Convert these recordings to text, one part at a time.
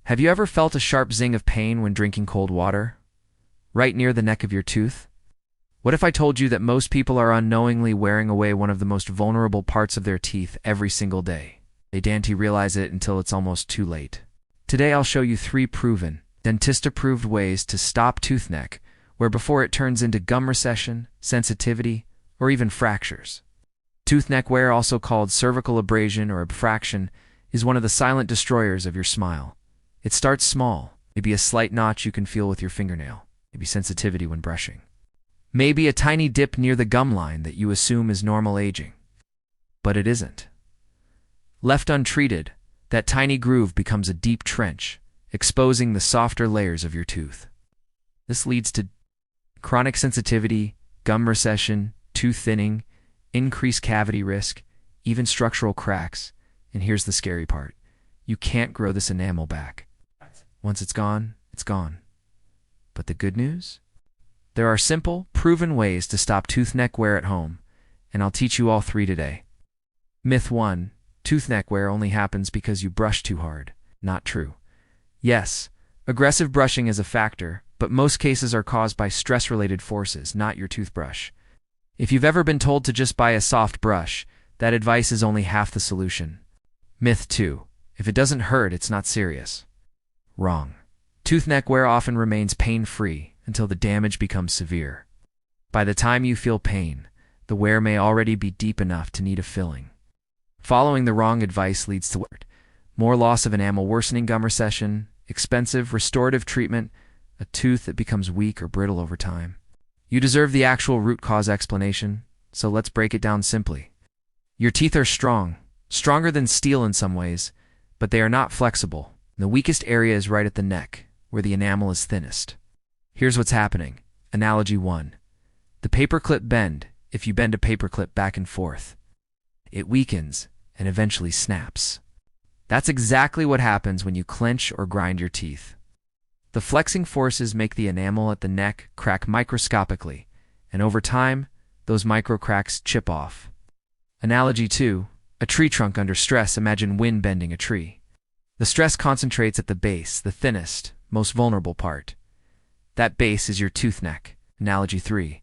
Have you ever felt a sharp zing of pain when drinking cold water? Right near the neck of your tooth? What if I told you that most people are unknowingly wearing away one of the most vulnerable parts of their teeth every single day? They don't realize it until it's almost too late. Today I'll show you 3 proven, dentist-approved ways to stop tooth neck, where before it turns into gum recession, sensitivity, or even fractures. Tooth neck wear, also called cervical abrasion or abfraction, is one of the silent destroyers of your smile. It starts small, maybe a slight notch you can feel with your fingernail, maybe sensitivity when brushing. Maybe a tiny dip near the gum line that you assume is normal aging. But it isn't. Left untreated, that tiny groove becomes a deep trench, exposing the softer layers of your tooth. This leads to chronic sensitivity, gum recession, tooth thinning, increased cavity risk, even structural cracks, and here's the scary part. You can't grow this enamel back. Once it's gone, it's gone. But the good news? There are simple, proven ways to stop tooth neck wear at home, and I'll teach you all 3 today. Myth 1. Tooth neck wear only happens because you brush too hard. Not true. Yes, aggressive brushing is a factor, but most cases are caused by stress-related forces, not your toothbrush. If you've ever been told to just buy a soft brush, that advice is only half the solution. Myth 2. If it doesn't hurt, it's not serious. Wrong. Tooth neck wear often remains pain-free until the damage becomes severe. By the time you feel pain, the wear may already be deep enough to need a filling. Following the wrong advice leads to more loss of enamel, worsening gum recession, expensive restorative treatment, a tooth that becomes weak or brittle over time. You deserve the actual root cause explanation, so let's break it down simply. Your teeth are strong, stronger than steel in some ways, but they are not flexible. The weakest area is right at the neck, where the enamel is thinnest. Here's what's happening. Analogy 1. The paperclip bend. If you bend a paperclip back and forth, it weakens and eventually snaps. That's exactly what happens when you clench or grind your teeth. The flexing forces make the enamel at the neck crack microscopically, and over time, those micro cracks chip off. Analogy 2. A tree trunk under stress. Imagine wind bending a tree. The stress concentrates at the base, the thinnest, most vulnerable part. That base is your tooth neck. Analogy 3.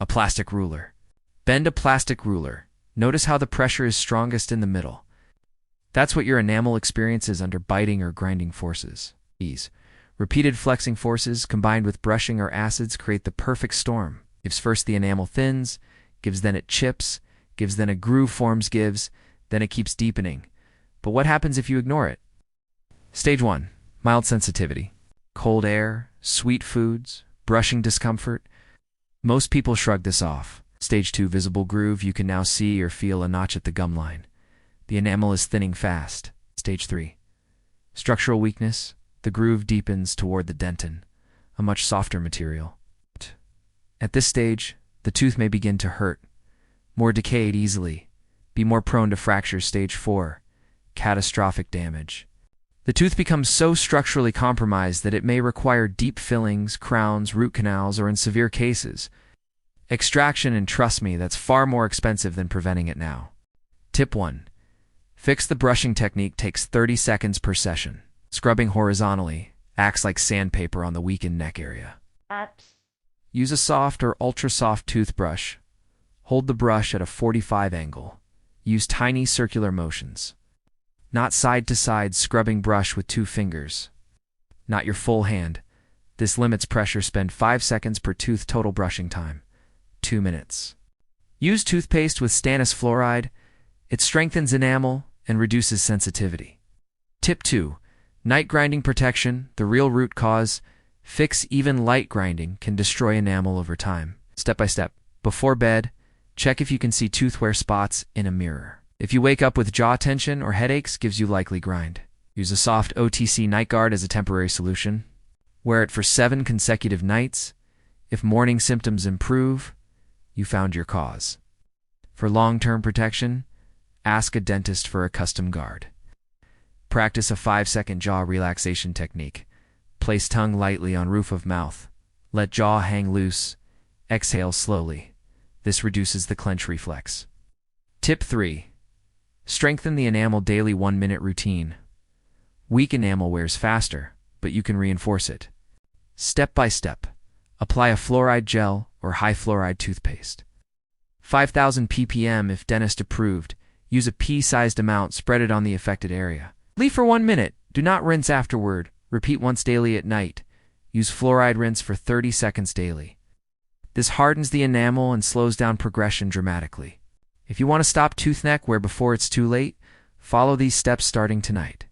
A plastic ruler. Bend a plastic ruler. Notice how the pressure is strongest in the middle. That's what your enamel experiences under biting or grinding forces. Repeated flexing forces combined with brushing or acids create the perfect storm. Gives first the enamel thins, gives then it chips, gives then a groove forms, gives, then it keeps deepening. But what happens if you ignore it? Stage 1. Mild sensitivity. Cold air, sweet foods, brushing discomfort. Most people shrug this off. Stage 2. Visible groove. You can now see or feel a notch at the gum line. The enamel is thinning fast. Stage 3. Structural weakness. The groove deepens toward the dentin, a much softer material. At this stage, the tooth may begin to hurt, more decayed easily, be more prone to fracture. Stage 4. Catastrophic damage. The tooth becomes so structurally compromised that it may require deep fillings, crowns, root canals, or in severe cases, extraction, and trust me, that's far more expensive than preventing it now. Tip 1. Fix the brushing technique. Takes 30 seconds per session. Scrubbing horizontally acts like sandpaper on the weakened neck area. Use a soft or ultra-soft toothbrush. Hold the brush at a 45 angle. Use tiny circular motions. Not side-to-side scrubbing. Brush with 2 fingers. Not your full hand. This limits pressure. Spend 5 seconds per tooth. Total brushing time, 2 minutes. Use toothpaste with stannous fluoride. It strengthens enamel and reduces sensitivity. Tip 2. Night grinding protection. The real root cause. Fix. Even light grinding can destroy enamel over time. Step by step. Before bed, check if you can see tooth wear spots in a mirror. If you wake up with jaw tension or headaches, gives you likely grind. Use a soft OTC night guard as a temporary solution. Wear it for 7 consecutive nights. If morning symptoms improve, you found your cause. For long-term protection, ask a dentist for a custom guard. Practice a 5-second jaw relaxation technique. Place tongue lightly on roof of mouth. Let jaw hang loose. Exhale slowly. This reduces the clench reflex. Tip 3. Strengthen the enamel daily. 1-minute routine. Weak enamel wears faster, but you can reinforce it. Step by step. Apply a fluoride gel or high fluoride toothpaste. 5,000 ppm if dentist approved. Use a pea-sized amount, spread it on the affected area. Leave for 1 minute. Do not rinse afterward. Repeat once daily at night. Use fluoride rinse for 30 seconds daily. This hardens the enamel and slows down progression dramatically. If you want to stop toothache where before it's too late, follow these steps starting tonight.